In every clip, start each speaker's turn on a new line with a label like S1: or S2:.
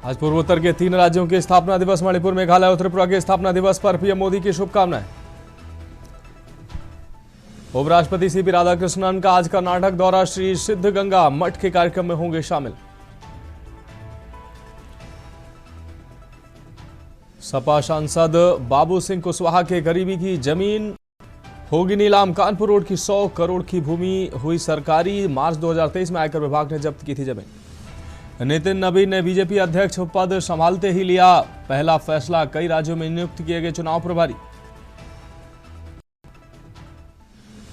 S1: आज पूर्वोत्तर के 3 राज्यों के स्थापना दिवस, मणिपुर, मेघालय और त्रिपुरा के स्थापना दिवस पर पीएम मोदी की शुभकामनाएं। उपराष्ट्रपति सीपी राधाकृष्णन का आज कर्नाटक दौरा, श्री सिद्धगंगा मठ के कार्यक्रम में होंगे शामिल। सपा सांसद बाबू सिंह कुशवाहा के गरीबी की जमीन होगी नीलाम, कानपुर रोड की 100 करोड़ की भूमि हुई सरकारी। मार्च 2023 में आयकर विभाग ने जब्त की थी जमीन। नितिन नवीन ने बीजेपी अध्यक्ष पद संभालते ही लिया पहला फैसला, कई राज्यों में नियुक्त किए गए चुनाव प्रभारी।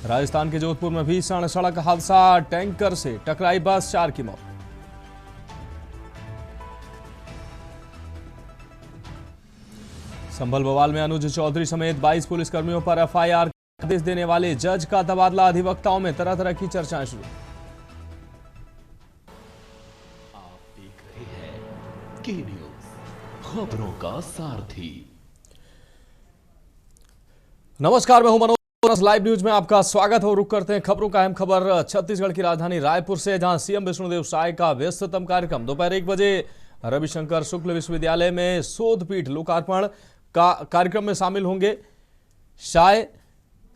S1: राजस्थान के जोधपुर में भीषण सड़क हादसा, टैंकर से टकराई बस, 4 की मौत। संभल बवाल में अनुज चौधरी समेत 22 पुलिसकर्मियों पर एफआईआर, आदेश देने वाले जज का तबादला, अधिवक्ताओं में तरह तरह की चर्चाएं शुरू।
S2: आप देख रहे हैं के न्यूज, खबरों का सारथी।
S1: नमस्कार, मैं हूं मनोज। लाइव न्यूज में आपका स्वागत हो। रुक करते हैं खबरों का। अहम खबर छत्तीसगढ़ की राजधानी रायपुर से, जहां सीएम विष्णुदेव साय का व्यस्ततम कार्यक्रम। दोपहर 1 बजे रविशंकर शुक्ल विश्वविद्यालय में शोध पीठ लोकार्पण का कार्यक्रम में शामिल होंगे साय।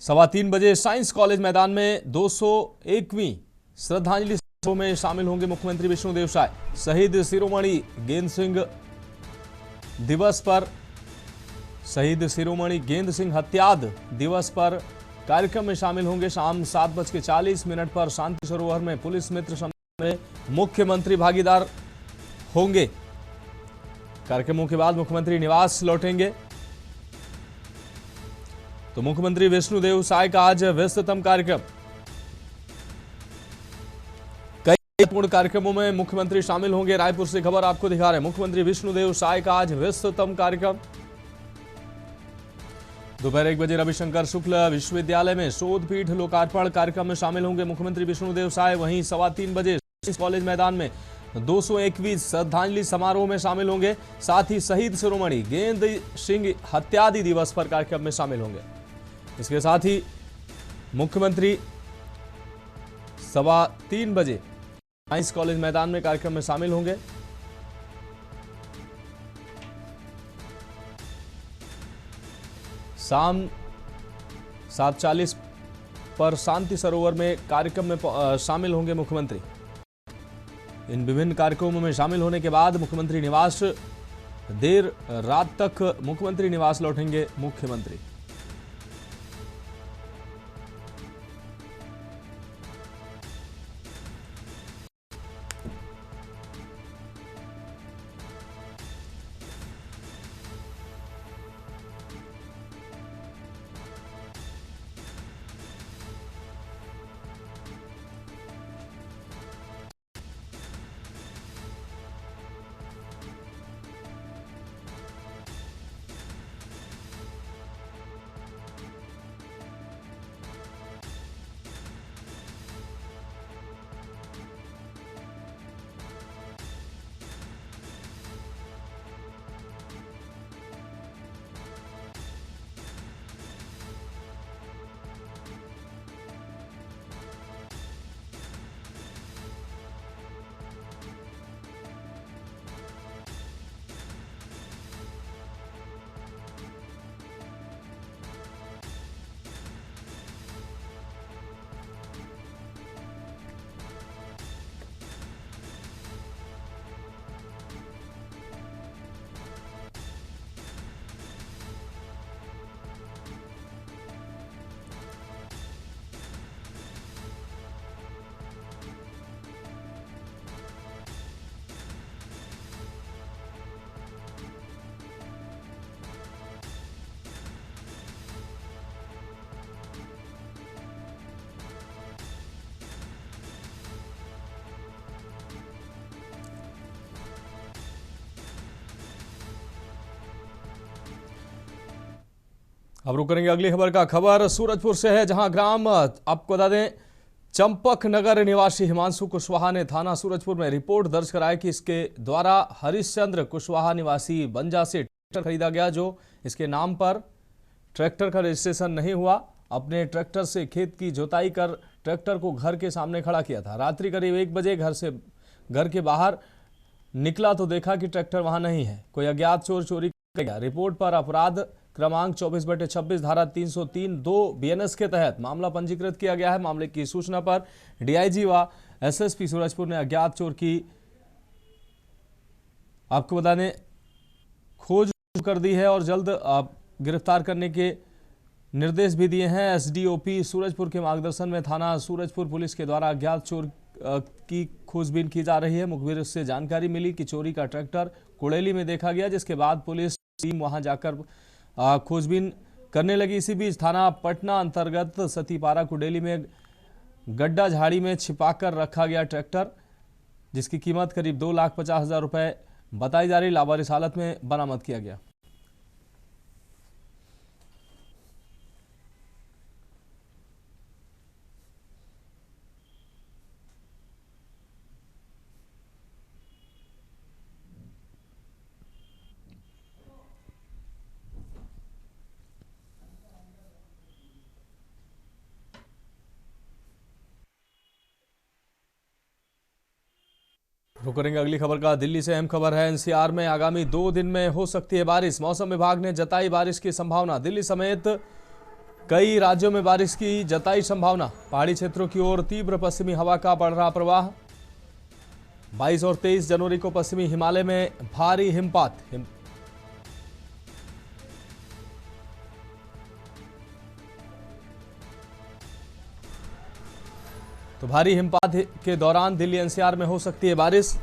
S1: 3:15 बजे साइंस कॉलेज मैदान में 201वीं श्रद्धांजलि समारोह में शामिल होंगे मुख्यमंत्री विष्णुदेव साय। शहीद शिरोमणि गेंद सिंह हत्याद दिवस पर कार्यक्रम में शामिल होंगे। शाम 7:40 पर शांति सरोवर में पुलिस मित्र सम्मेलन में मुख्यमंत्री भागीदार होंगे। कार्यक्रमों के बाद मुख्यमंत्री निवास लौटेंगे। तो मुख्यमंत्री विष्णुदेव साय का आज व्यस्ततम कार्यक्रम। कई पूर्ण कार्यक्रमों में मुख्यमंत्री शामिल होंगे। रायपुर से खबर आपको दिखा रहे हैं। मुख्यमंत्री विष्णुदेव साय का आज व्यस्ततम कार्यक्रम। दोपहर 1 बजे रविशंकर शुक्ल विश्वविद्यालय में शोध पीठ लोकार्पण कार्यक्रम में शामिल होंगे मुख्यमंत्री विष्णुदेव साय। वहीं 3:15 बजे कॉलेज मैदान में 201वीं श्रद्धांजलि समारोह में शामिल होंगे। साथ ही शहीद शिरोमणि गेंद सिंह हत्यादि दिवस पर कार्यक्रम में शामिल होंगे। इसके साथ ही मुख्यमंत्री 3:15 बजे साइंस कॉलेज मैदान में कार्यक्रम में शामिल होंगे। शाम 7:40 पर शांति सरोवर में कार्यक्रम में शामिल होंगे मुख्यमंत्री। इन विभिन्न कार्यक्रमों में शामिल होने के बाद मुख्यमंत्री निवास, देर रात तक मुख्यमंत्री निवास लौटेंगे मुख्यमंत्री। अब रुक करेंगे अगली खबर का। खबर सूरजपुर से है, जहां ग्राम, आपको बता दें, चंपक नगर निवासी हिमांशु कुशवाहा ने थाना सूरजपुर में रिपोर्ट दर्ज कराया कि इसके द्वारा हरिश्चंद्र कुशवाहा निवासी बंजा से ट्रैक्टर खरीदा गया, जो इसके नाम पर ट्रैक्टर का रजिस्ट्रेशन नहीं हुआ। अपने ट्रैक्टर से खेत की जुताई कर ट्रैक्टर को घर के सामने खड़ा किया था। रात्रि करीब 1 बजे घर के बाहर निकला तो देखा कि ट्रैक्टर वहां नहीं है। कोई अज्ञात चोर चोरी कर गया। रिपोर्ट पर अपराध क्रमांक 24/26 धारा 303 2 बीएनएस के तहत मामला पंजीकृत किया गया है। मामले की सूचना पर डीआईजी व एसएसपी सूरजपुर ने अज्ञात चोर की आपको बताने खोज कर दी है और जल्द गिरफ्तार करने के निर्देश भी दिए हैं। एसडीओपी सूरजपुर के मार्गदर्शन में थाना सूरजपुर पुलिस के द्वारा अज्ञात चोर की खोजबीन की जा रही है। मुखबिर से जानकारी मिली कि चोरी का ट्रैक्टर कुड़ेली में देखा गया, जिसके बाद पुलिस टीम वहां जाकर खोजबीन करने लगी। इसी बीच थाना पटना अंतर्गत सतीपारा कुड़ेली में गड्ढा झाड़ी में छिपाकर रखा गया ट्रैक्टर, जिसकी कीमत करीब 2,50,000 रुपए बताई जा रही, लावारिस हालत में बरामद किया गया। रुक करेंगे अगली खबर का। दिल्ली से अहम खबर है। एनसीआर में आगामी 2 दिन में हो सकती है बारिश। मौसम विभाग ने जताई बारिश की संभावना। दिल्ली समेत कई राज्यों में बारिश की जताई संभावना। पहाड़ी क्षेत्रों की ओर तीव्र पश्चिमी हवा का बढ़ रहा प्रवाह। 22 और 23 जनवरी को पश्चिमी हिमालय में भारी हिमपात। तो भारी हिमपात के दौरान दिल्ली एनसीआर में हो सकती है बारिश।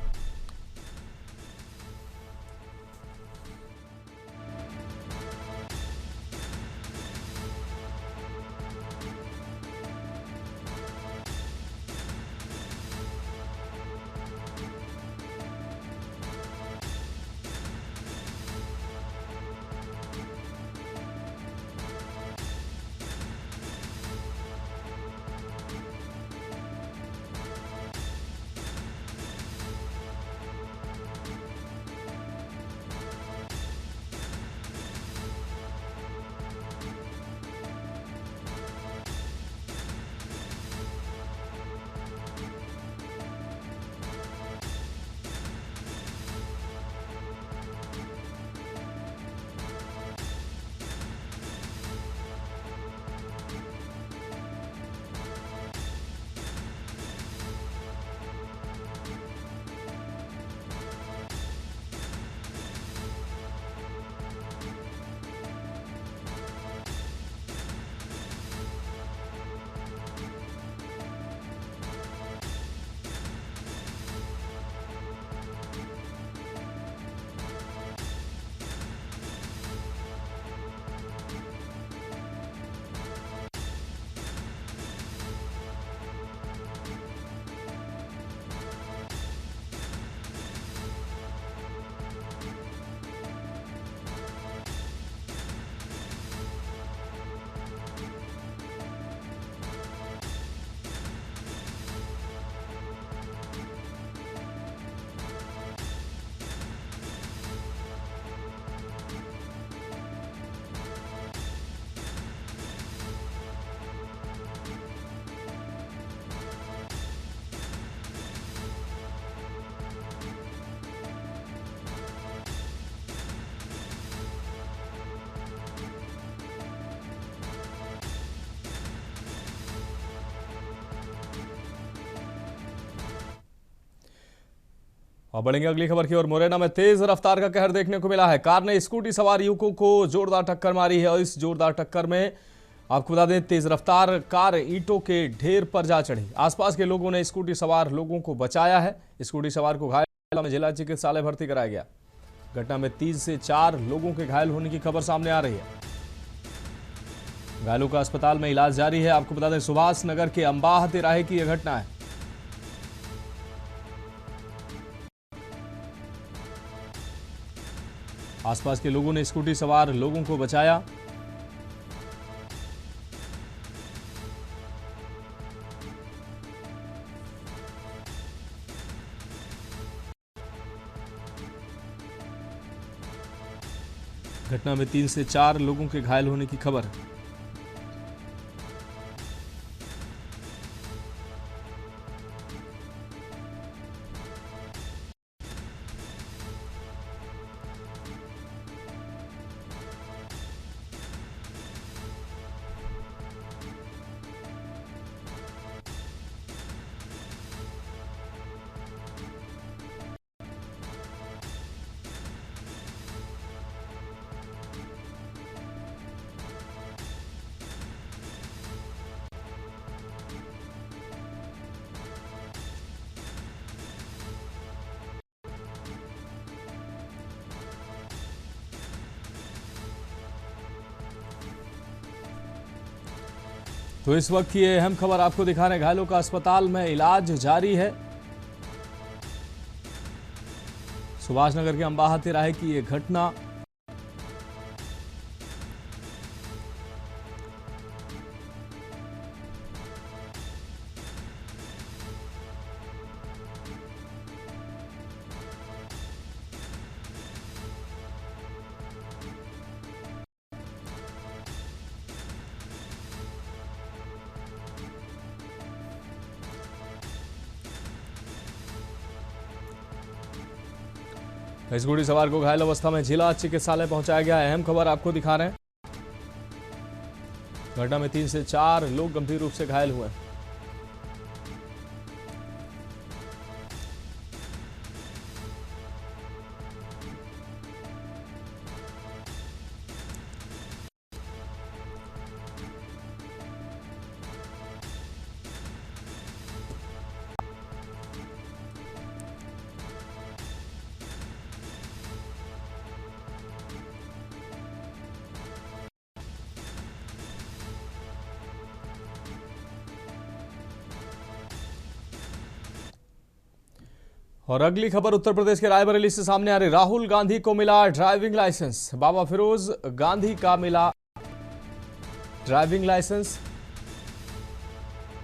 S1: और बढ़ेंगे अगली खबर की ओर। मुरैना में तेज रफ्तार का कहर देखने को मिला है। कार ने स्कूटी सवार युवकों को जोरदार टक्कर मारी है और इस जोरदार टक्कर में आपको बता दें तेज रफ्तार कार ईंटों के ढेर पर जा चढ़ी। आसपास के लोगों ने स्कूटी सवार लोगों को बचाया है। स्कूटी सवार को घायल में जिला चिकित्सालय भर्ती कराया गया। घटना में 3 से 4 लोगों के घायल होने की खबर सामने आ रही है। घायलों का अस्पताल में इलाज जारी है। आपको बता दें सुभाष नगर के अंबाह तिराहे की यह घटना है। आसपास के लोगों ने स्कूटी सवार लोगों को बचाया। घटना में 3 से 4 लोगों के घायल होने की खबर है। तो इस वक्त की ये अहम खबर आपको दिखा रहे हैं, घायलों का अस्पताल में इलाज जारी है। सुभाष नगर के अंबाहा तिराहे की ये घटना इस घोड़ी सवार को घायल अवस्था में जिला चिकित्सालय पहुंचाया गया। अहम खबर आपको दिखा रहे हैं, घटना में 3 से 4 लोग गंभीर रूप से घायल हुए। और अगली खबर उत्तर प्रदेश के रायबरेली से सामने आ रही। राहुल गांधी को मिला ड्राइविंग लाइसेंस। बाबा फिरोज गांधी का मिला ड्राइविंग लाइसेंस।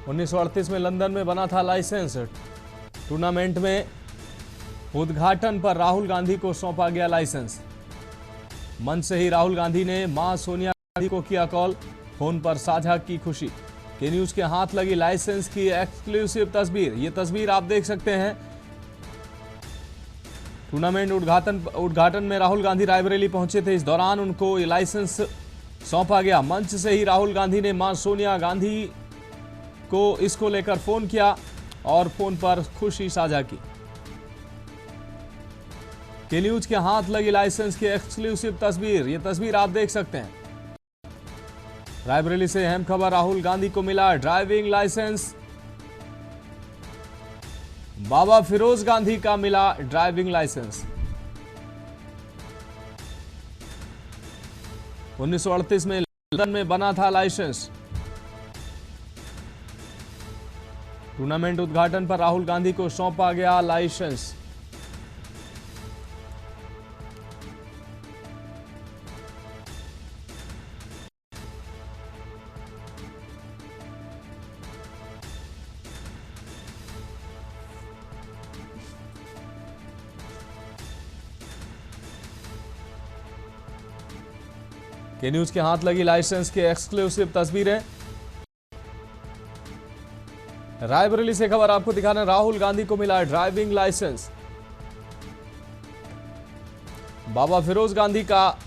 S1: 1938 में लंदन में बना था लाइसेंस। टूर्नामेंट में उद्घाटन पर राहुल गांधी को सौंपा गया लाइसेंस। मंच से ही राहुल गांधी ने मां सोनिया गांधी को किया कॉल, फोन पर साझा की खुशी। के न्यूज के हाथ लगी लाइसेंस की एक्सक्लूसिव तस्वीर। ये तस्वीर आप देख सकते हैं। टूर्नामेंट उद्घाटन में राहुल गांधी रायबरेली पहुंचे थे। इस दौरान उनको ये लाइसेंस सौंपा गया। मंच से ही राहुल गांधी ने मां सोनिया गांधी को इसको लेकर फोन किया और फोन पर खुशी साझा की। के न्यूज के हाथ लगी लाइसेंस की एक्सक्लूसिव तस्वीर। ये तस्वीर आप देख सकते हैं। रायबरेली से अहम खबर, राहुल गांधी को मिला ड्राइविंग लाइसेंस। बाबा फिरोज गांधी का मिला ड्राइविंग लाइसेंस। 1938 में लंदन में बना था लाइसेंस। टूर्नामेंट उद्घाटन पर राहुल गांधी को सौंपा गया लाइसेंस। के न्यूज के हाथ लगी लाइसेंस की एक्सक्लूसिव तस्वीरें। रायबरेली से खबर आपको दिखाना, राहुल गांधी को मिला ड्राइविंग लाइसेंस। बाबा फिरोज गांधी का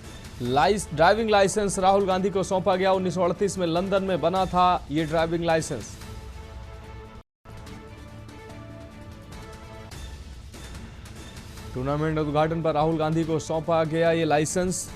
S1: ड्राइविंग लाइसेंस राहुल गांधी को सौंपा गया। 1938 में लंदन में बना था यह ड्राइविंग लाइसेंस। टूर्नामेंट उद्घाटन पर राहुल गांधी को सौंपा गया यह लाइसेंस।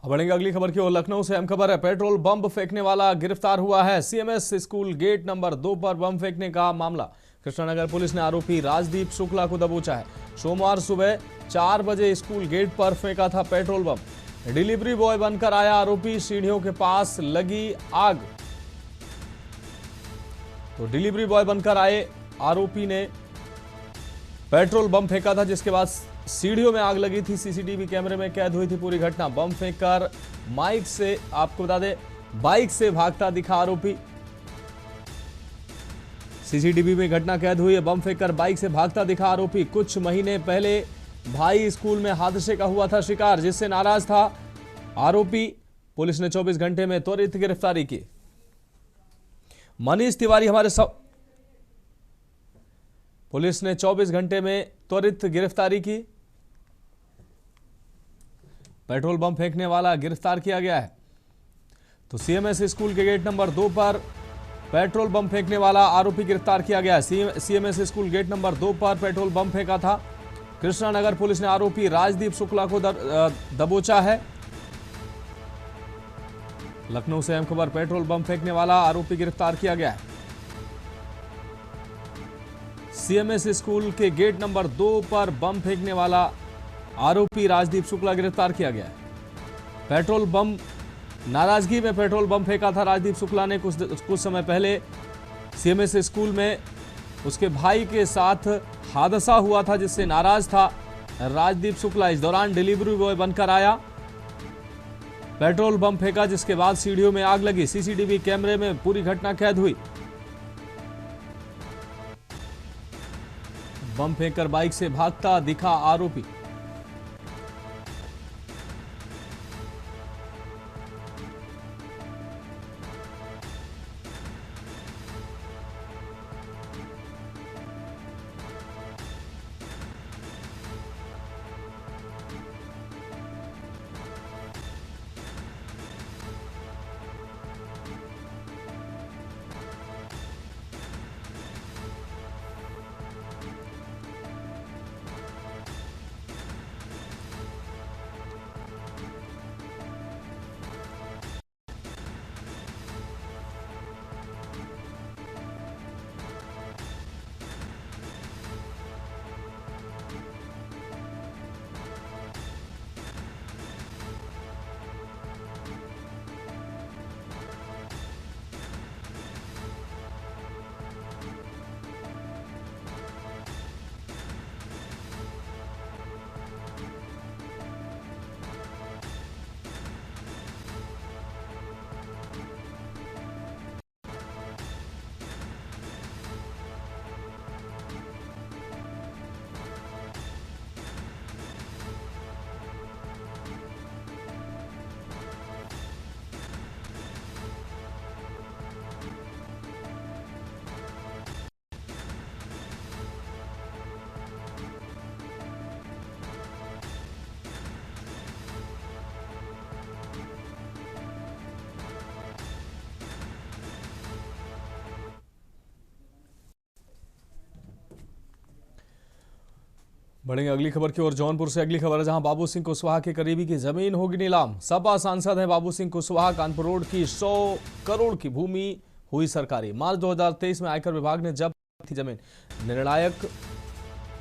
S1: अब बढ़ेंगे अगली खबर की ओर। लखनऊ से अहम खबर है, पेट्रोल बम फेंकने वाला गिरफ्तार हुआ है। सीएमएस स्कूल गेट नंबर 2 पर बम फेंकने का मामला। कृष्णानगर पुलिस ने आरोपी राजदीप शुक्ला को दबोचा है। सोमवार सुबह 4 बजे स्कूल गेट पर फेंका था पेट्रोल बम। डिलीवरी बॉय बनकर आया आरोपी। सीढ़ियों के पास लगी आग तो डिलीवरी बॉय बनकर आए आरोपी ने पेट्रोल बम फेंका था, जिसके बाद सीढ़ियों में आग लगी थी। सीसीटीवी कैमरे में कैद हुई थी पूरी घटना। बम फेंककर माइक से, आपको बता दें, बाइक से भागता दिखा आरोपी। सीसीटीवी में घटना कैद हुई है। बम फेंककर बाइक से भागता दिखा आरोपी। कुछ महीने पहले भाई स्कूल में हादसे का हुआ था शिकार, जिससे नाराज था आरोपी। पुलिस ने 24 घंटे में त्वरित गिरफ्तारी की। मनीष तिवारी हमारे पुलिस ने 24 घंटे में त्वरित गिरफ्तारी की। पेट्रोल बम फेंकने वाला गिरफ्तार किया गया है। तो सीएमएस स्कूल के गेट नंबर 2 पर पेट्रोल बम फेंकने वाला आरोपी गिरफ्तार किया गया है। सीएमएस स्कूल गेट नंबर 2 पर पेट्रोल बम फेंका था। कृष्णानगर पुलिस ने आरोपी राजदीप शुक्ला को दबोचा है। लखनऊ से अहम खबर, पेट्रोल बम फेंकने वाला आरोपी गिरफ्तार किया गया है। सीएमएस स्कूल के गेट नंबर 2 पर बम फेंकने वाला आरोपी राजदीप शुक्ला गिरफ्तार किया गया है। पेट्रोल बम, नाराजगी में पेट्रोल बम फेंका था राजदीप शुक्ला ने। कुछ समय पहले सीएमएस स्कूल में उसके भाई के साथ हादसा हुआ था, जिससे नाराज था राजदीप शुक्ला। इस दौरान डिलीवरी बॉय बनकर आया, पेट्रोल बम फेंका, जिसके बाद सीढ़ियों में आग लगी। सीसीटीवी कैमरे में पूरी घटना कैद हुई। बम फेंककर बाइक से भागता दिखा आरोपी। बढ़ेंगे अगली खबर की ओर। जौनपुर से अगली खबर है, जहां बाबू सिंह कुशवाहा के करीबी की जमीन होगी नीलाम। सपा सांसद है बाबू सिंह कुशवाहा। कानपुर रोड की 100 करोड़ की भूमि हुई सरकारी। मार्च 2023 में आयकर विभाग ने जब्त थी जमीन। निर्णायक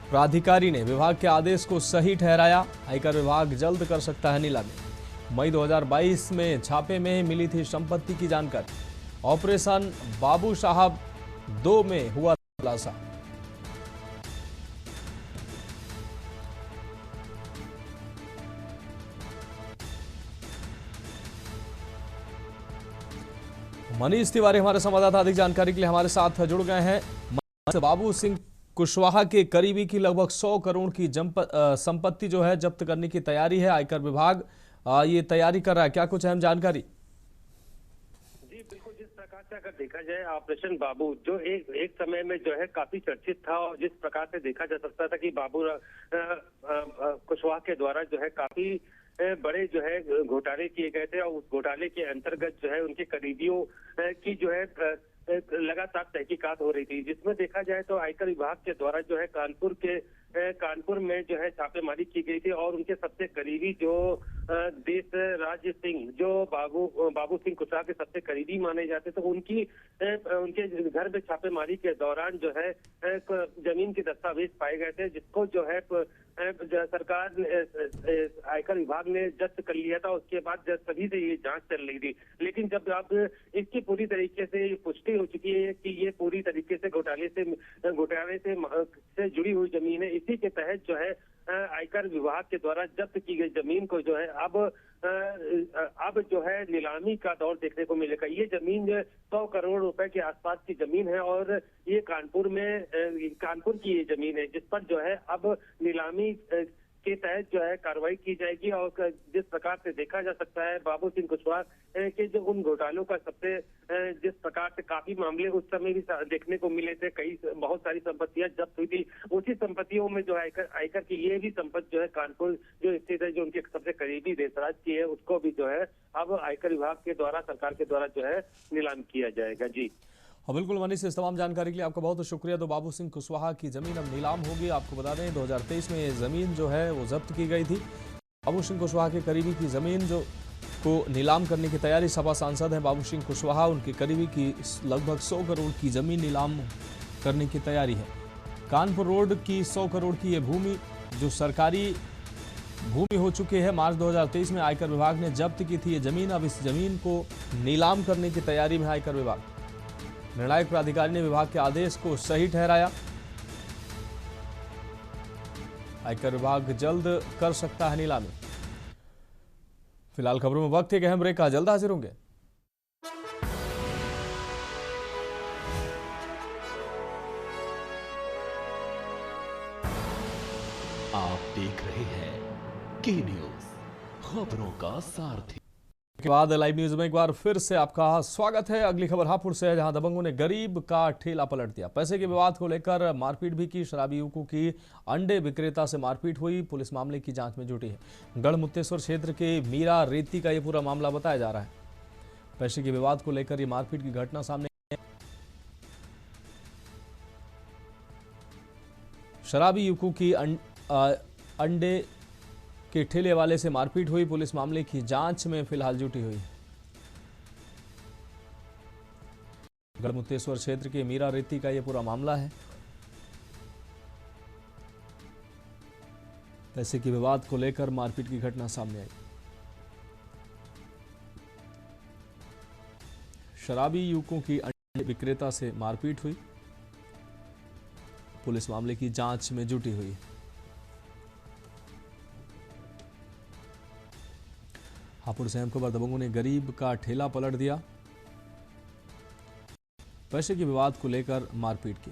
S1: प्राधिकारी ने विभाग के आदेश को सही ठहराया। आयकर विभाग जल्द कर सकता है नीलामी। मई 2022 में छापे में मिली थी संपत्ति की जानकारी। ऑपरेशन बाबू साहब 2 में हुआ खुलासा। मनीष तिवारी हमारे संवाददाता अधिक जानकारी के लिए हमारे साथ जुड़ गए हैं। बाबू सिंह कुशवाहा के करीबी की लगभग 100 करोड़ की संपत्ति जो है जब्त करने की तैयारी है। आयकर विभाग ये तैयारी कर रहा है, क्या कुछ अहम जानकारी?
S3: जी बिल्कुल, जिस प्रकार से अगर देखा जाए ऑपरेशन बाबू जो एक समय में जो है काफी चर्चित था, और जिस प्रकार से देखा जा सकता था कि बाबू कुशवाहा के द्वारा जो है काफी बड़े जो है घोटाले किए गए थे, और उस घोटाले के अंतर्गत जो है उनके करीबियों की जो है लगातार तहकीकात हो रही थी, जिसमें देखा जाए तो आयकर विभाग के द्वारा जो है कानपुर में जो है छापेमारी की गई थी, और उनके सबसे करीबी जो देश राज सिंह, जो बाबू सिंह कुशवाहा के सबसे करीबी माने जाते, तो उनके घर में छापेमारी के दौरान जो है जमीन के दस्तावेज पाए गए थे, जिसको जो है सरकार आयकर विभाग ने जब्त कर लिया था। उसके बाद सभी से ये जांच चल रही थी, लेकिन जब अब इसकी पूरी तरीके से पुष्टि हो चुकी है कि ये पूरी तरीके से घोटाले से जुड़ी हुई जमीन है, इस इसी के तहत जो है आयकर विभाग के द्वारा जब्त की गई जमीन को जो है अब जो है नीलामी का दौर देखने को मिलेगा। ये जमीन 100 करोड़ रुपए के आसपास की जमीन है और ये कानपुर की ये जमीन है, जिस पर जो है अब नीलामी के तहत जो है कार्रवाई की जाएगी। और जिस प्रकार से देखा जा सकता है बाबू सिंह कुशवाहा के जो उन घोटालों का जिस प्रकार से काफी मामले उस समय भी देखने को मिले थे, बहुत सारी संपत्तियां जब्त हुई थी। उसी संपत्तियों में जो आयकर की ये भी संपत्ति जो है कानपुर जो स्थित है, जो उनके सबसे करीबी देशराज की है, उसको भी जो है अब आयकर विभाग के द्वारा, सरकार के द्वारा जो है नीलाम किया जाएगा। जी
S1: हाँ बिल्कुल मनीष, इस तमाम जानकारी के लिए आपका बहुत शुक्रिया। तो बाबू सिंह कुशवाहा की जमीन अब नीलाम होगी। आपको बता दें 2023 में ये जमीन जो है वो जब्त की गई थी। बाबू सिंह कुशवाहा के करीबी की जमीन को नीलाम करने की तैयारी, सपा सांसद हैं बाबू सिंह कुशवाहा, उनके करीबी की लगभग 100 करोड़ की जमीन नीलाम करने की तैयारी है। कानपुर रोड की 100 करोड़ की ये भूमि जो सरकारी भूमि हो चुकी है, मार्च 2023 में आयकर विभाग ने जब्त की थी ये जमीन। अब इस जमीन को नीलाम करने की तैयारी में आयकर विभाग। निर्णायक प्राधिकारी ने विभाग के आदेश को सही ठहराया। आयकर विभाग जल्द कर सकता है नीलामी। फिलहाल खबरों में वक्त एक अहम ब्रेक का, जल्द हाजिर होंगे।
S2: आप देख रहे हैं के न्यूज, खबरों का सारथी।
S1: के बाद लाइव न्यूज में एक बार फिर से आपका स्वागत है। अगली खबर हापुड़ से है, जहां दबंगों ने गरीब का ठेला पलट दिया। पैसे के विवाद को लेकर मारपीट भी की। शराबी युवकों की अंडे विक्रेता से मारपीट हुई। पुलिस मामले की जांच में जुटी है। गढ़मुक्तेश्वर क्षेत्र के मीरा रेती का यह पूरा मामला बताया जा रहा है। पैसे के विवाद को लेकर यह मारपीट की घटना सामने आई है। शराबी युवकों की अंडे के ठेले वाले से मारपीट हुई। पुलिस मामले की जांच में फिलहाल जुटी हुई है। गढ़मुक्तेश्वर क्षेत्र के मीरा रेती का यह पूरा मामला है। पैसे के विवाद को लेकर मारपीट की घटना सामने आई। शराबी युवकों की अंडे विक्रेता से मारपीट हुई। पुलिस मामले की जांच में जुटी हुई है। हापुड़ से अहम खबर, दबंगों ने गरीब का ठेला पलट दिया। पैसे के विवाद को लेकर मारपीट की।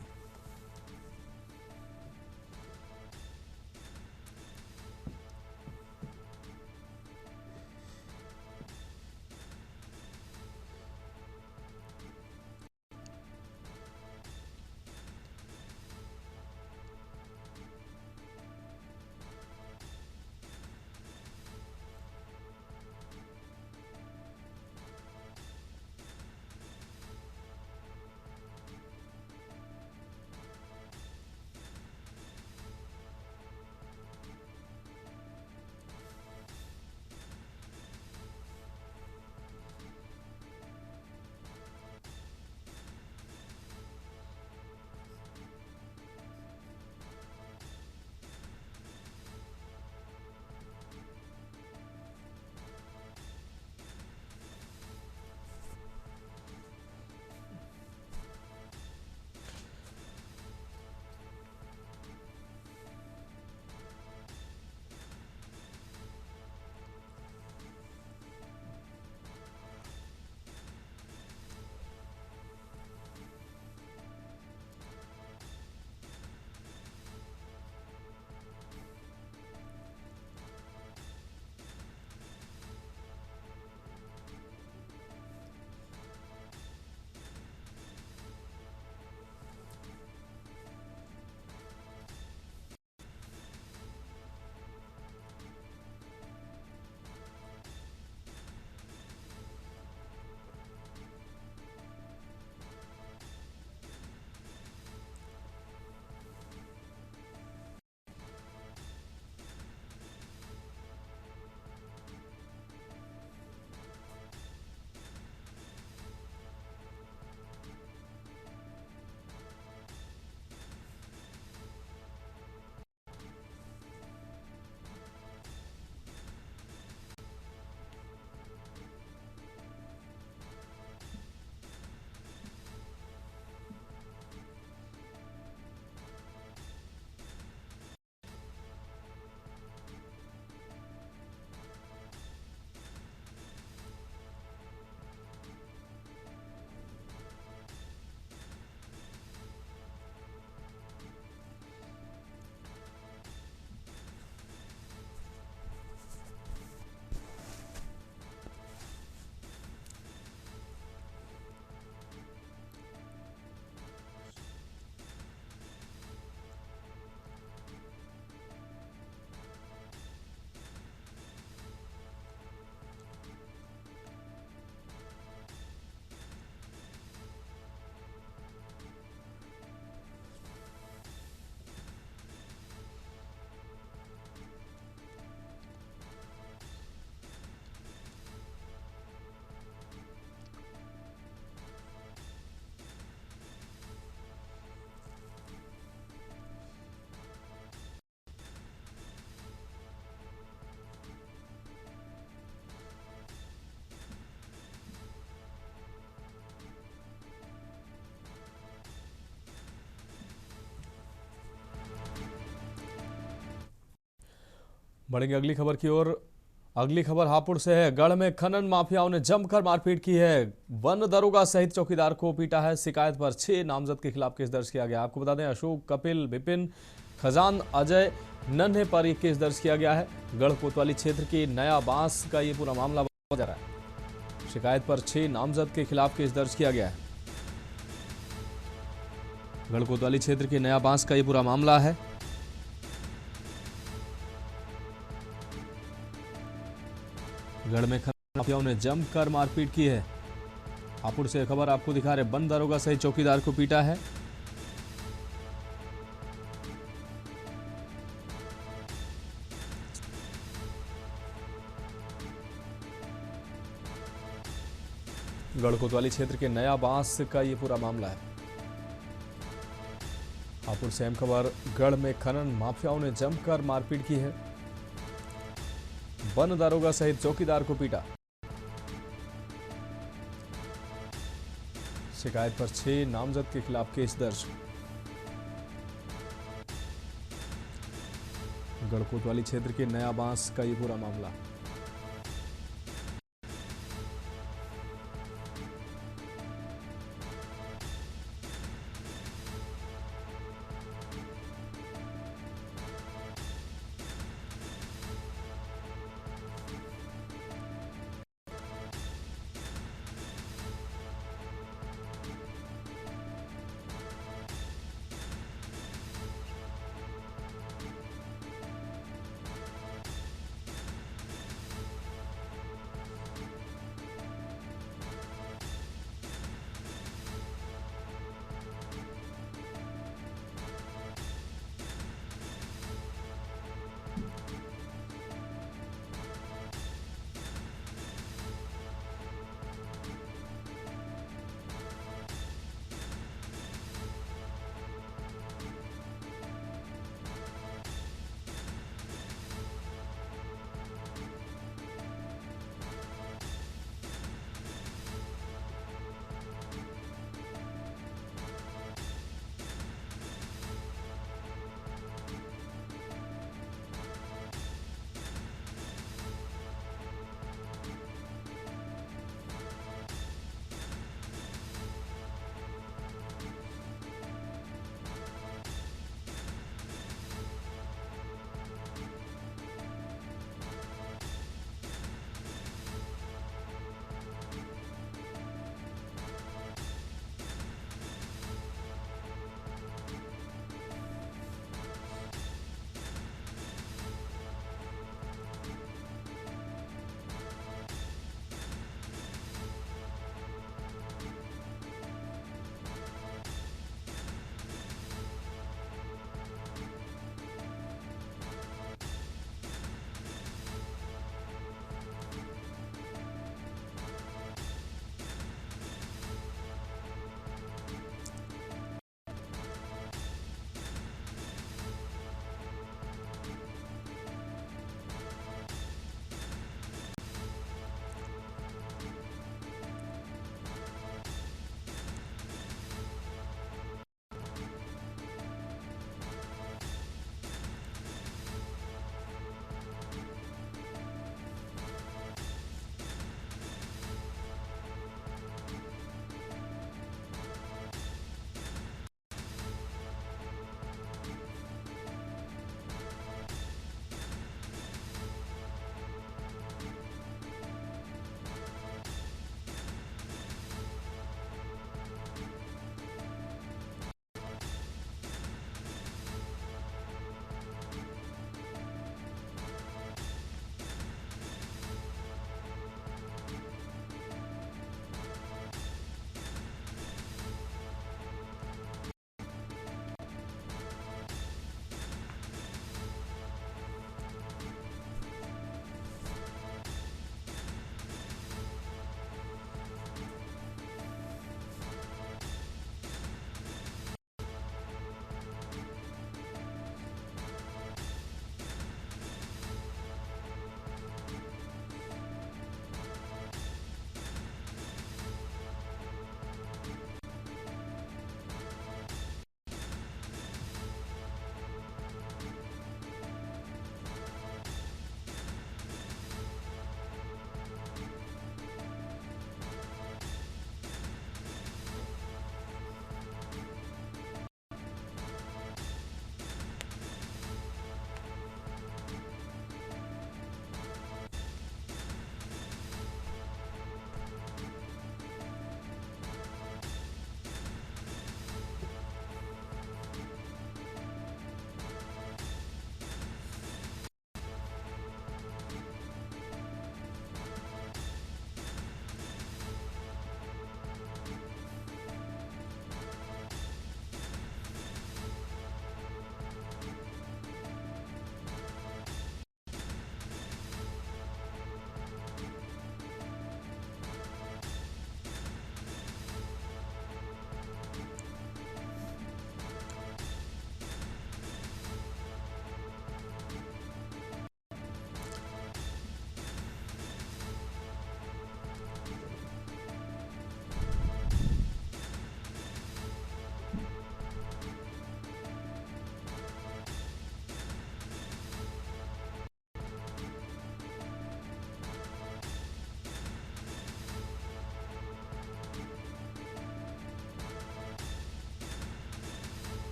S1: बढ़ेंगे अगली खबर की ओर। अगली खबर हापुड़ से है। गढ़ में खनन माफियाओं ने जमकर मारपीट की है। वन दरोगा सहित चौकीदार को पीटा है। शिकायत पर 6 नामजद के खिलाफ केस दर्ज किया गया। आपको बता दें, अशोक, कपिल, विपिन, खजान, अजय, नन्हे पर यह केस दर्ज किया गया है। गढ़ कोतवाली क्षेत्र के नया बांस का ये पूरा मामला जा रहा है। शिकायत पर 6 नामजद के खिलाफ केस दर्ज किया गया है। गढ़ कोतवाली क्षेत्र के नया बांस का ये पूरा मामला है। गढ़ में खनन माफियाओं ने जमकर मारपीट की है। हापुड़ से खबर आपको दिखा रहे। वन दरोगा सहित चौकीदार को पीटा है। गढ़ कोतवाली क्षेत्र के नया बांस का ये पूरा मामला है। हापुड़ से अहम खबर। गढ़ में खनन माफियाओं ने जमकर मारपीट की है। वन दरोगा सहित चौकीदार को पीटा। शिकायत पर 6 नामजद के खिलाफ केस दर्ज। गढ़ कोतवाली क्षेत्र के नया बांस का ये पूरा मामला।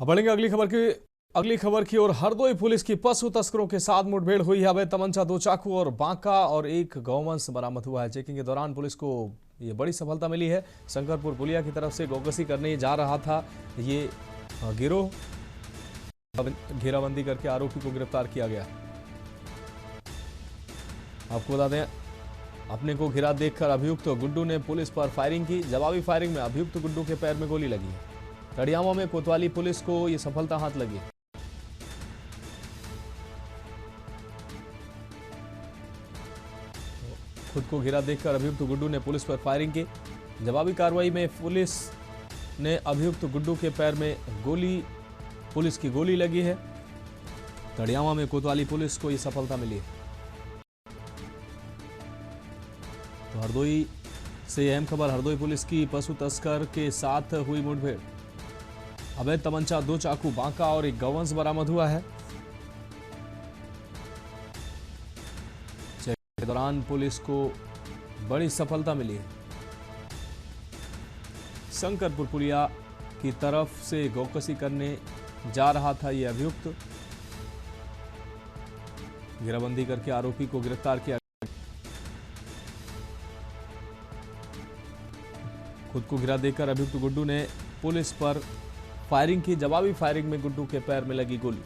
S1: अब बढ़ेंगे अगली खबर की ओर। हरदोई पुलिस की पशु तस्करों के साथ मुठभेड़ हुई है। अवैध तमंचा, 2 चाकू और बांका और एक गौवंश बरामद हुआ है। चेकिंग के दौरान पुलिस को ये बड़ी सफलता मिली है। शंकरपुर पुलिया की तरफ से गौकसी करने जा रहा था ये गिरोह। घेराबंदी करके आरोपी को गिरफ्तार किया गया। आपको बता दें, अपने को घिरा देखकर अभियुक्त गुड्डू ने पुलिस पर फायरिंग की। जवाबी फायरिंग में अभियुक्त गुड्डू के पैर में गोली लगी है। तड़ियामा में कोतवाली पुलिस को यह सफलता हाथ लगी। खुद को घिरा देखकर अभियुक्त गुड्डू ने पुलिस पर फायरिंग की। जवाबी कार्रवाई में पुलिस ने अभियुक्त गुड्डू के पैर में पुलिस की गोली लगी है। तड़ियामा में कोतवाली पुलिस को यह सफलता मिली है। तो हरदोई से अहम खबर। हरदोई पुलिस की पशु तस्कर के साथ हुई मुठभेड़। अवैध तमंचा, 2 चाकू, बांका और एक गौवंश बरामद हुआ है। चेक के दौरान पुलिस को बड़ी सफलता मिली है। शंकरपुर पुलिया की तरफ से गौकसी करने जा रहा था यह अभियुक्त। घेराबंदी करके आरोपी को गिरफ्तार किया। खुद को घिरा देकर अभियुक्त गुड्डू ने पुलिस पर फायरिंग की। जवाबी फायरिंग में गुड्डू के पैर में लगी गोली।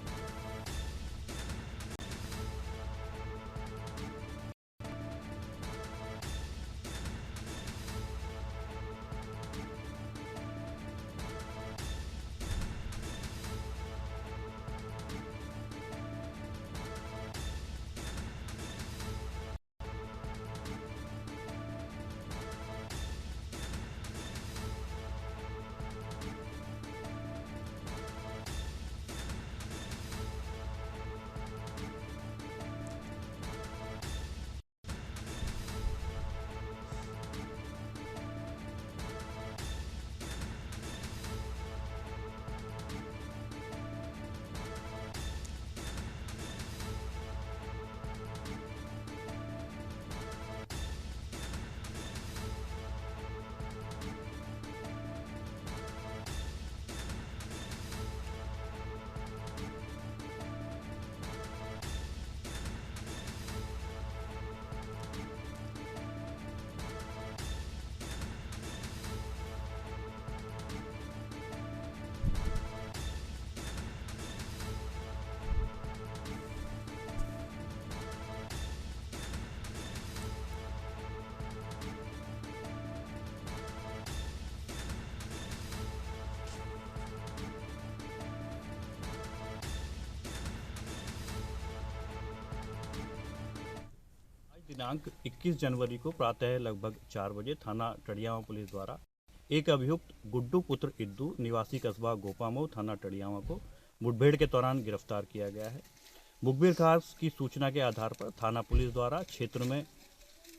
S4: दिनांक 21 जनवरी को प्रातः लगभग 4 बजे थाना टड़ियावा पुलिस द्वारा एक अभियुक्त गुड्डू पुत्र इद्दू निवासी कस्बा गोपामऊ थाना टड़ियावा को मुठभेड़ के दौरान गिरफ्तार किया गया है। मुखबिर खास की सूचना के आधार पर थाना पुलिस द्वारा क्षेत्र में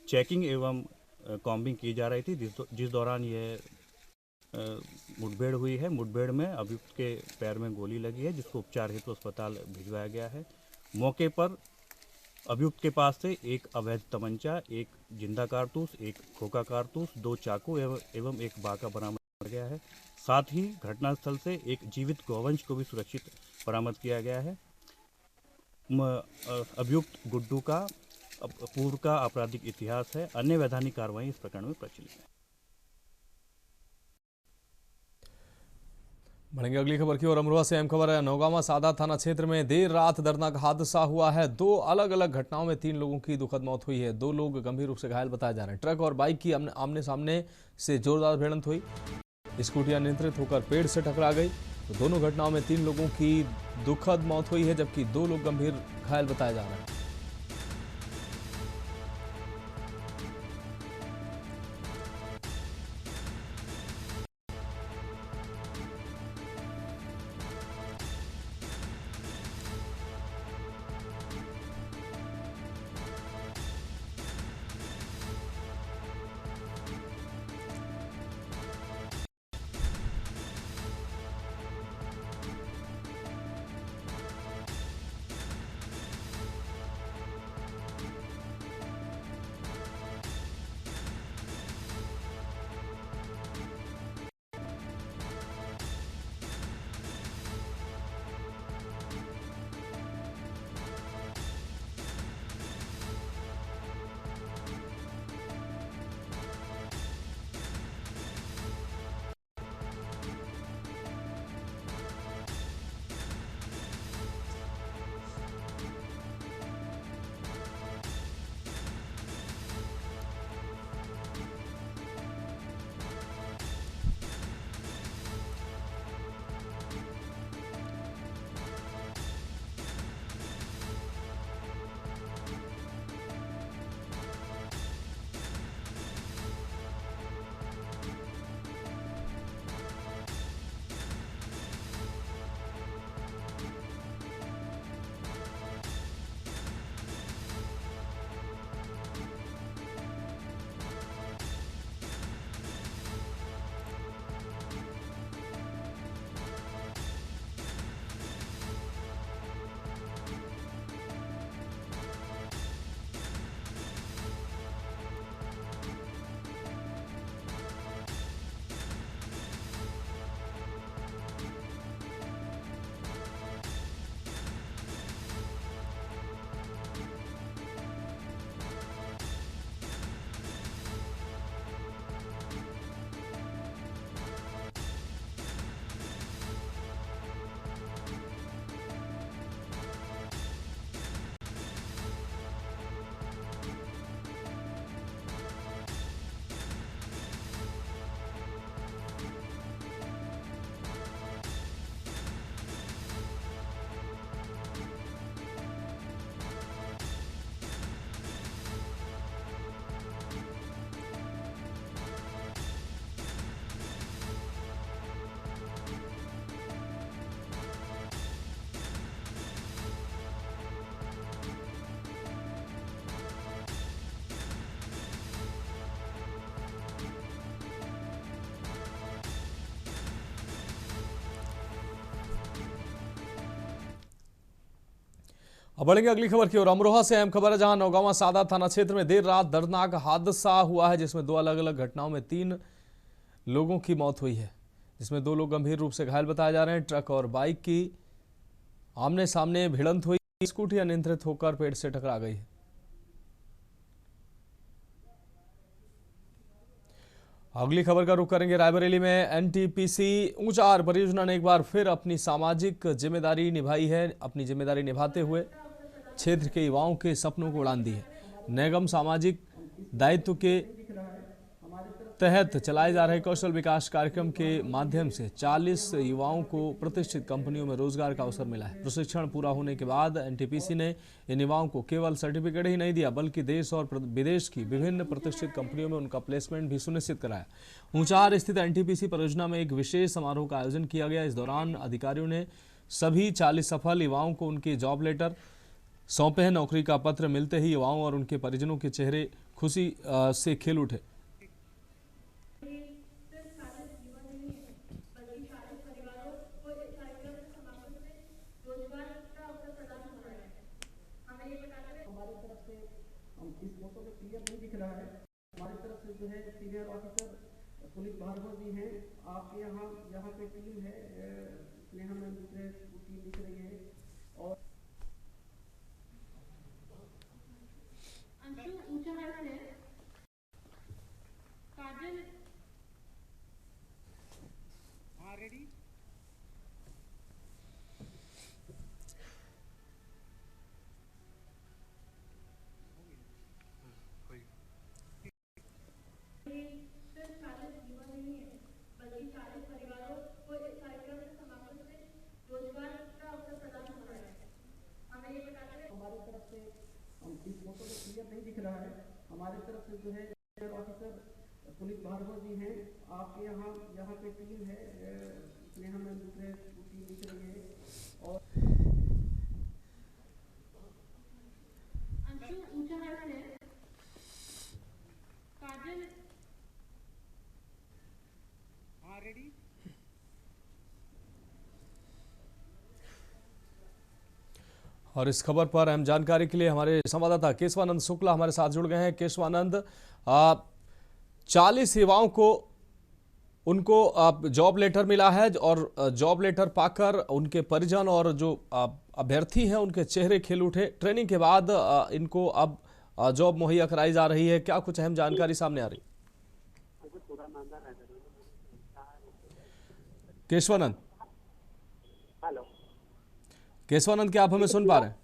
S4: चेकिंग एवं कॉम्बिंग की जा रही थी, जिस दौरान यह मुठभेड़ हुई है। मुठभेड़ में अभियुक्त के पैर में गोली लगी है, जिसको उपचार हेतु अस्पताल भिजवाया गया है। मौके पर अभियुक्त के पास से एक अवैध तमंचा, एक जिंदा कारतूस, एक खोखा कारतूस, 2 चाकू एवं एक बांका बरामद किया गया है। साथ ही घटनास्थल से एक जीवित गौवंश को भी सुरक्षित बरामद किया गया है। अभियुक्त गुड्डू का पूर्व का आपराधिक इतिहास है। अन्य वैधानिक कार्रवाई इस प्रकरण में प्रचलित है।
S1: बढ़ेंगे अगली खबर की ओर। अमरोहा से अहम खबर है। नौगामा सादा थाना क्षेत्र में देर रात दर्दनाक हादसा हुआ है। 2 अलग अलग घटनाओं में 3 लोगों की दुखद मौत हुई है। 2 लोग गंभीर रूप से घायल बताए जा रहे हैं। ट्रक और बाइक की आमने सामने से जोरदार भिड़ंत हुई। स्कूटी अनियंत्रित होकर पेड़ से टकरा गई। तो दोनों घटनाओं में 3 लोगों की दुखद मौत हुई है, जबकि 2 लोग गंभीर घायल बताए जा रहे हैं। अब बढ़ेंगे अगली खबर की ओर। अमरोहा से अहम खबर है, जहां नौगांवा सादा थाना क्षेत्र में देर रात दर्दनाक हादसा हुआ है, जिसमें दो अलग अलग घटनाओं में 3 लोगों की मौत हुई है, जिसमें 2 लोग गंभीर रूप से घायल बताए जा रहे हैं। ट्रक और बाइक की आमने सामने भिड़ंत हुई, स्कूटी अनियंत्रित होकर पेड़ से टकरा गई है। अगली खबर का रुख करेंगे रायबरेली में। एनटीपीसी ऊंचाहार परियोजना ने एक बार फिर अपनी सामाजिक जिम्मेदारी निभाई है। अपनी जिम्मेदारी निभाते हुए क्षेत्र के युवाओं के सपनों को उड़ान दी है। निगम सामाजिक दायित्व के तहत चलाए जा रहे कौशल विकास कार्यक्रम के माध्यम से 40 युवाओं को प्रतिष्ठित कंपनियों में रोजगार का अवसर मिला है। प्रशिक्षण पूरा होने के बाद एनटीपीसी ने इन युवाओं को केवल सर्टिफिकेट ही नहीं दिया, बल्कि देश और विदेश की विभिन्न प्रतिष्ठित कंपनियों में उनका प्लेसमेंट भी सुनिश्चित कराया। ऊंचाहार स्थित एनटीपीसी परियोजना में एक विशेष समारोह का आयोजन किया गया। इस दौरान अधिकारियों ने सभी 40 सफल युवाओं को उनके जॉब लेटर सौंपे हैं। नौकरी का पत्र मिलते ही युवाओं और उनके परिजनों के चेहरे खुशी से खिल उठे।
S5: इस फोटो में क्लियर नहीं दिख रहा है। हमारी तरफ से जो है सीनियर ऑफिसर पुलिस भार्गव जी हैं। आपके यहाँ पे टीम है, स्नेहा मैम दूसरे टीम दिख रही है और
S6: अंशु ऊंचाहार से काजल
S5: रेडी। इस फोटो में क्लियर नहीं दिख रहा है। हमारी तरफ से जो है सीनियर ऑफिसर पुलिस भार्गव जी हैं। आपके यहाँ पे टीम है, स्नेहा मैम दूसरे टीम दिख रही है और
S6: अंशु ऊंचाहार से काजल
S5: रेडी।
S1: और इस खबर पर अहम जानकारी के लिए हमारे संवाददाता केशवानंद शुक्ला हमारे साथ जुड़ गए हैं। केशवानंद, 40 युवाओं को उनको जॉब लेटर मिला है और जॉब लेटर पाकर उनके परिजन और जो अभ्यर्थी हैं उनके चेहरे खिल उठे। ट्रेनिंग के बाद इनको अब जॉब मुहैया कराई जा रही है। क्या कुछ अहम जानकारी सामने आ रही? केशवानंद,
S7: हेलो
S1: केशवानंद, क्या आप हमें सुन पा रहे हैं?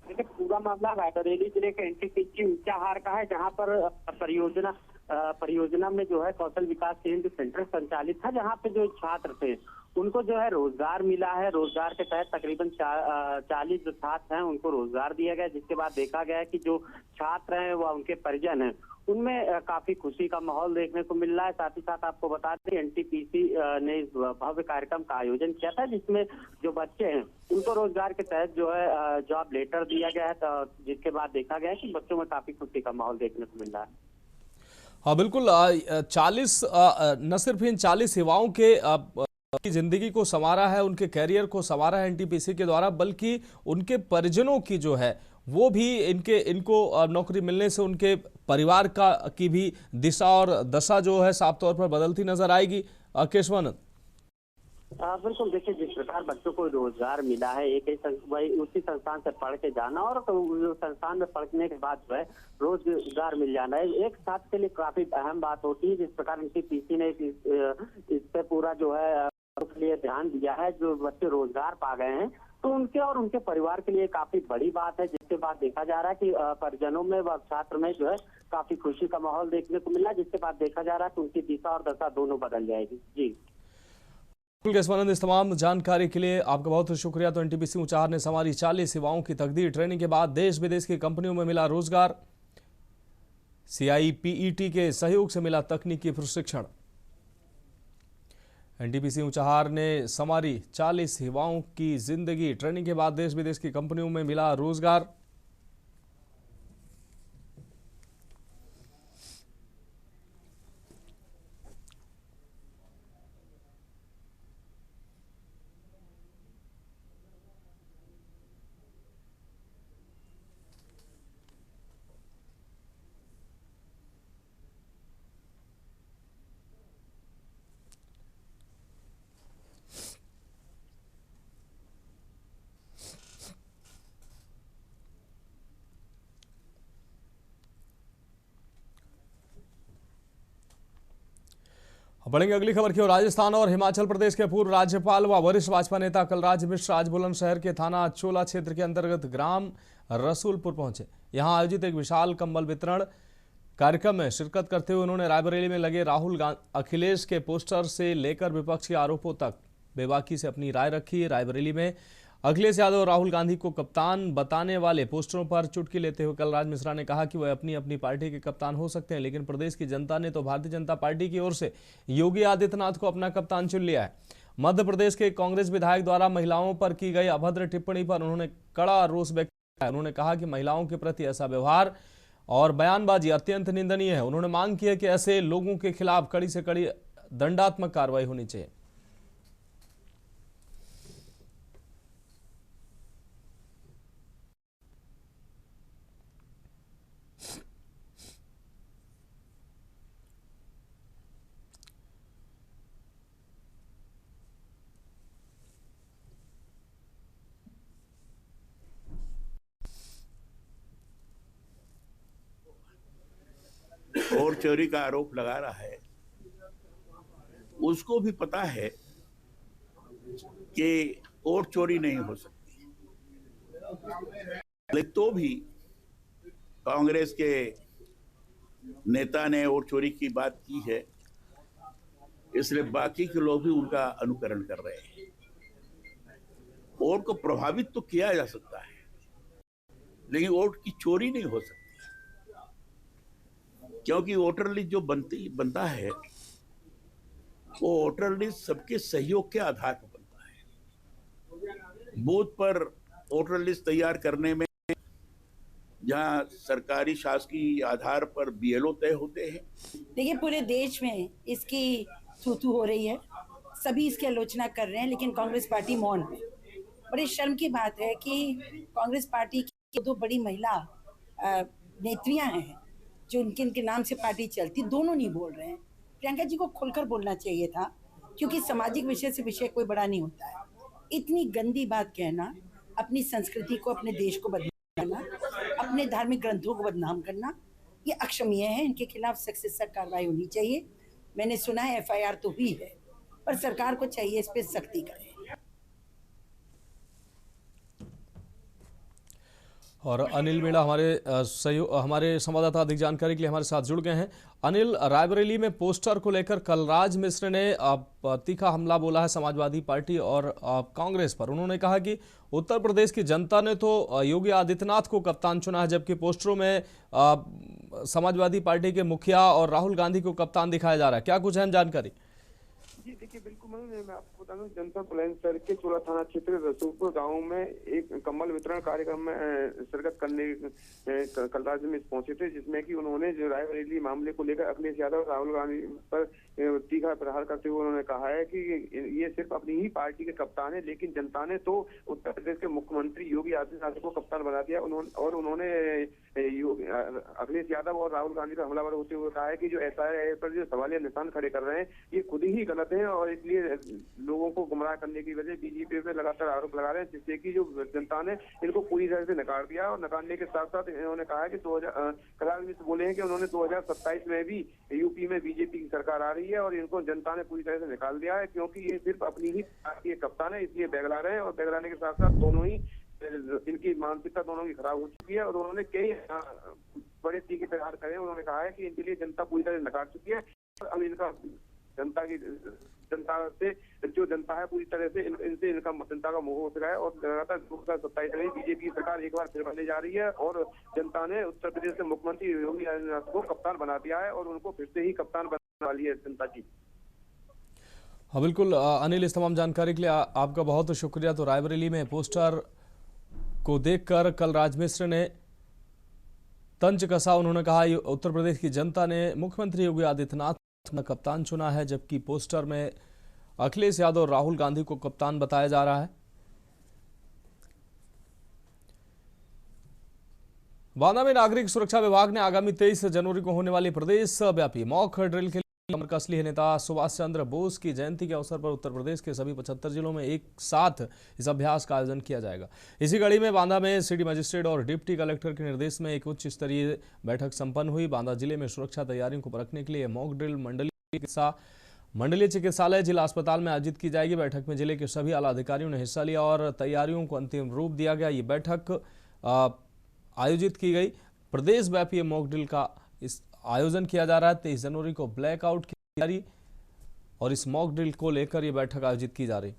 S7: देखिए, पूरा मामला रायबरेली जिले के एनटीपीसी ऊंचाहार का है, जहां पर परियोजना में जो है कौशल विकास केंद्र सेंटर संचालित था, जहां पे जो छात्र थे उनको जो है रोजगार मिला है। रोजगार के तहत तकरीबन 40 जो छात्र हैं उनको रोजगार दिया गया, जिसके बाद देखा गया कि जो छात्र हैं व उनके परिजन हैं उनमें काफी खुशी का माहौल देखने को मिल रहा है। साथ ही साथ आपको बता दें एनटीपीसी ने इस भव्य कार्यक्रम का आयोजन किया था, जिसमें जो बच्चे हैं उनको रोजगार के तहत जो है जॉब लेटर दिया गया है, जिसके बाद देखा गया है कि बच्चों में काफी खुशी का माहौल देखने को मिल रहा है।
S1: हाँ बिल्कुल, 40 न सिर्फ इन 40 युवाओं के की जिंदगी को संवारा है, उनके कैरियर को संवारा है एनटीपीसी के द्वारा, बल्कि उनके परिजनों की जो है वो भी इनको नौकरी मिलने से उनके परिवार की भी दिशा और दशा जो है साफ तौर पर बदलती नजर आएगी। केशवानंद,
S7: बिल्कुल, देखिए जिस प्रकार बच्चों को रोजगार मिला है, एक ही उसी संस्थान से पढ़ के जाना और संस्थान में पढ़ने के बाद जो है रोजगार मिल जाना है, एक साथ के लिए काफी अहम बात होती है। जिस प्रकार एनटीपीसी ने इस पे पूरा जो है के लिए ध्यान दिया है, जो बच्चे रोजगार पा गए हैं तो उनके और उनके परिवार के लिए काफी बड़ी बात है, जिसके बाद देखा जा रहा है कि परिजनों में व छात्र में जो है काफी खुशी का माहौल देखने को मिला, जिसके बाद देखा जा रहा है कि उनकी दिशा और दशा दोनों बदल जाएगी। जी
S1: केशवानंद, इस तमाम जानकारी के लिए आपका बहुत शुक्रिया। तो एनटीपीसी ऊंचाहार ने संवारी 40 युवाओं की तकदीर। ट्रेनिंग के बाद देश विदेश की कंपनियों में मिला रोजगार। CIPET के सहयोग से मिला तकनीकी प्रशिक्षण। एनटीपीसी ऊंचाहार ने संवारी 40 युवाओं की जिंदगी। ट्रेनिंग के बाद देश विदेश की कंपनियों में मिला रोजगार। बढ़ेंगे अगली खबर की ओर। राजस्थान और हिमाचल प्रदेश के पूर्व राज्यपाल व वरिष्ठ भाजपा नेता कलराज मिश्र आज बुलंदशहर के थाना चोला क्षेत्र के अंतर्गत ग्राम रसूलपुर पहुंचे। यहां आयोजित एक विशाल कंबल वितरण कार्यक्रम में शिरकत करते हुए उन्होंने रायबरेली में लगे अखिलेश के पोस्टर से लेकर विपक्ष के आरोपों तक बेबाकी से अपनी राय रखी। रायबरेली में अखिलेश यादव और राहुल गांधी को कप्तान बताने वाले पोस्टरों पर चुटकी लेते हुए कलराज मिश्रा ने कहा कि वह अपनी अपनी पार्टी के कप्तान हो सकते हैं, लेकिन प्रदेश की जनता ने तो भारतीय जनता पार्टी की ओर से योगी आदित्यनाथ को अपना कप्तान चुन लिया है। मध्य प्रदेश के कांग्रेस विधायक द्वारा महिलाओं पर की गई अभद्र टिप्पणी पर उन्होंने कड़ा रोष व्यक्त किया। उन्होंने कहा कि महिलाओं के प्रति ऐसा व्यवहार और बयानबाजी अत्यंत निंदनीय है। उन्होंने मांग की है कि ऐसे लोगों के खिलाफ कड़ी से कड़ी दंडात्मक कार्रवाई होनी चाहिए।
S8: और चोरी का आरोप लगा रहा है, उसको भी पता है कि और चोरी नहीं हो सकती, लेकिन तो भी कांग्रेस के नेता ने और चोरी की बात की है, इसलिए बाकी के लोग भी उनका अनुकरण कर रहे हैं। वोट को प्रभावित तो किया जा सकता है, लेकिन वोट की चोरी नहीं हो सकती, क्योंकि वोटर लिस्ट जो बनता है वो वोटर लिस्ट सबके सहयोग के आधार पर बनता है। बूथ पर वोटर लिस्ट तैयार करने में जहां सरकारी शासकीय आधार पर बीएलओ तय होते हैं।
S9: देखिए, पूरे देश में इसकी थू-थू हो रही है, सभी इसकी आलोचना कर रहे हैं, लेकिन कांग्रेस पार्टी मौन है। बड़ी शर्म की बात है कि कांग्रेस पार्टी की दो बड़ी महिला नेत्रियां हैं जो इनके नाम से पार्टी चलती, दोनों नहीं बोल रहे हैं। प्रियंका जी को खुलकर बोलना चाहिए था, क्योंकि सामाजिक विषय से विषय कोई बड़ा नहीं होता है। इतनी गंदी बात कहना, अपनी संस्कृति को, अपने देश को बदनाम करना, अपने धार्मिक ग्रंथों को बदनाम करना, ये अक्षम्य है। इनके खिलाफ सख्त से सख्त कार्रवाई होनी चाहिए। मैंने सुना है एफआईआर तो हुई है, पर सरकार को चाहिए इस पे सख्ती करे।
S1: और अनिल मीणा हमारे संवाददाता अधिक जानकारी के लिए हमारे साथ जुड़ गए हैं। अनिल, रायबरेली में पोस्टर को लेकर कलराज मिश्र ने तीखा हमला बोला है समाजवादी पार्टी और कांग्रेस पर। उन्होंने कहा कि उत्तर प्रदेश की जनता ने तो योगी आदित्यनाथ को कप्तान चुना है, जबकि पोस्टरों में समाजवादी पार्टी के मुखिया और राहुल गांधी को कप्तान दिखाया जा रहा है। क्या कुछ अहम जानकारी?
S10: जी देखिए, बिल्कुल मैं आपको बता दूं, जनपद बुलंदशहर के चोला थाना क्षेत्र रसूलपुर गांव में एक कम्बल वितरण कार्यक्रम में शिरकत करने कलराज मिश्र पहुंचे थे, जिसमें कि उन्होंने जो रायबरेली मामले को लेकर अखिलेश यादव और राहुल गांधी पर तीखा प्रहार करते हुए उन्होंने कहा है कि ये सिर्फ अपनी ही पार्टी के कप्तान है, लेकिन जनता ने तो उत्तर प्रदेश के मुख्यमंत्री योगी आदित्यनाथ को कप्तान बना दिया। उन्होंने अखिलेश यादव और राहुल गांधी का हमलावर होते हुए कहा है कि जो एसआईआर पर जो सवालिया निशान खड़े कर रहे हैं ये खुद ही गलत है, और इसलिए लोगों को गुमराह करने की वजह बीजेपी पे लगातार आरोप लगा रहे हैं, जिससे कि जो जनता ने इनको पूरी तरह से नकार दिया। और नकारने के साथ साथ इन्होंने कहा है कि कलराज मिश्र बोले हैं कि उन्होंने 2027 में भी यूपी में बीजेपी की सरकार आ रही है और इनको जनता ने पूरी तरह से निकाल दिया है, क्योंकि ये सिर्फ अपनी ही पार्टी के कप्तान है, इसलिए बेगला रहे हैं। और बेगलाने के साथ साथ दोनों ही इनकी मानसिकता दोनों की खराब हो चुकी है, और उन्होंने कई बड़े तीखे प्रहार करे। उन्होंने कहा है कि इनके लिए जनता पूरी तरह नकार चुकी है। अब इनका जनता से जो जनता है पूरी तरह से इनसे इनका जनता का मोह हो चुका है, और लगातार 2027 में बीजेपी की सरकार एक बार फिर बनने जा रही है, और जनता ने उत्तर प्रदेश के मुख्यमंत्री योगी आदित्यनाथ को कप्तान बना दिया है, और उनको फिर से ही कप्तान बनने वाली है जनता की।
S1: हाँ बिल्कुल अनिल, इस तमाम जानकारी के लिए आपका बहुत शुक्रिया। तो रायबरेली में पोस्टर को देखकर कलराज मिश्र ने तंज कसा। उन्होंने कहा उत्तर प्रदेश की जनता ने मुख्यमंत्री योगी आदित्यनाथ को कप्तान चुना है, जबकि पोस्टर में अखिलेश यादव और राहुल गांधी को कप्तान बताया जा रहा है। बांदा में नागरिक सुरक्षा विभाग ने आगामी 23 जनवरी को होने वाली प्रदेश व्यापी मॉक ड्रिल के लिए का असली नेता सुभाष चंद्र बोस की जयंती के अवसर पर उत्तर प्रदेश के सभी 75 जिलों में एक साथ इस अभ्यास का आयोजन किया जाएगा। इसी कड़ी में बांदा में सिटी मजिस्ट्रेट और डिप्टी कलेक्टर के निर्देश में एक उच्च स्तरीय बैठक संपन्न हुई। बांदा जिले में सुरक्षा तैयारियों को परखने के लिए मॉक ड्रिल मंडली के साथ मंडलीय चिकित्सालय जिला अस्पताल में आयोजित की जाएगी। बैठक में जिले के सभी आला अधिकारियों ने हिस्सा लिया और तैयारियों को अंतिम रूप दिया गया। ये बैठक आयोजित की गई। प्रदेश व्यापी मॉक ड्रिल का इस आयोजन किया जा रहा है। 23 जनवरी को ब्लैकआउट की तैयारी और इस मॉक ड्रिल को लेकर यह बैठक आयोजित की जा रही।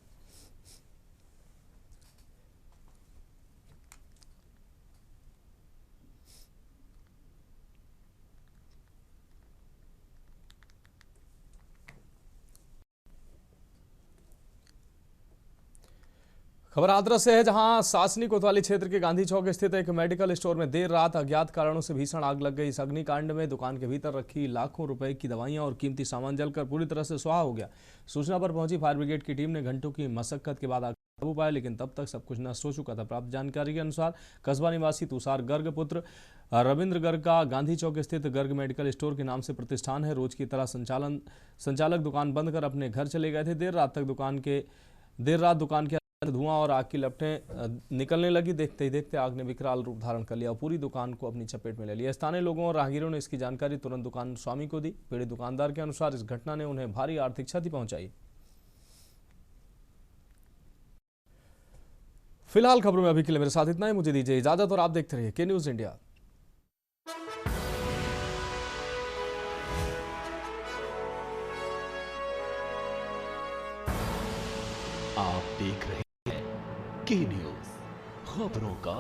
S1: खबर हाथरस से है, जहां सासनी कोतवाली क्षेत्र के गांधी चौक स्थित एक मेडिकल स्टोर में देर रात अज्ञात कारणों से भीषण आग लग गई। इस अग्निकांड में दुकान के भीतर रखी लाखों रुपए की दवाइयां और कीमती सामान जलकर पूरी तरह से स्वाहा हो गया। सूचना पर पहुंची फायर ब्रिगेड की टीम ने घंटों की मशक्कत के बाद आग काबू पाया, लेकिन तब तक सब कुछ नष्ट हो चुका था। प्राप्त जानकारी के अनुसार कस्बा निवासी तुषार गर्ग पुत्र रविंद्र गर्ग का गांधी चौक स्थित गर्ग मेडिकल स्टोर के नाम से प्रतिष्ठान है। रोज की तरह संचालक दुकान बंद कर अपने घर चले गए थे। देर रात दुकान के धुआं और आग की लपटें निकलने लगी। देखते ही देखते आग ने विकराल रूप धारण कर लिया और पूरी दुकान को अपनी चपेट में ले लिया। स्थानीय लोगों और राहगीरों ने इसकी जानकारी तुरंत दुकान स्वामी को दी। पीड़ित दुकानदार के अनुसार इस घटना ने उन्हें भारी आर्थिक क्षति पहुंचाई। फिलहाल खबरों में अभी के लिए मेरे साथ इतना ही। मुझे दीजिए इजाजत और आप देखते रहिए के न्यूज इंडिया।
S2: आप देख रहे हैं के न्यूज, खबरों का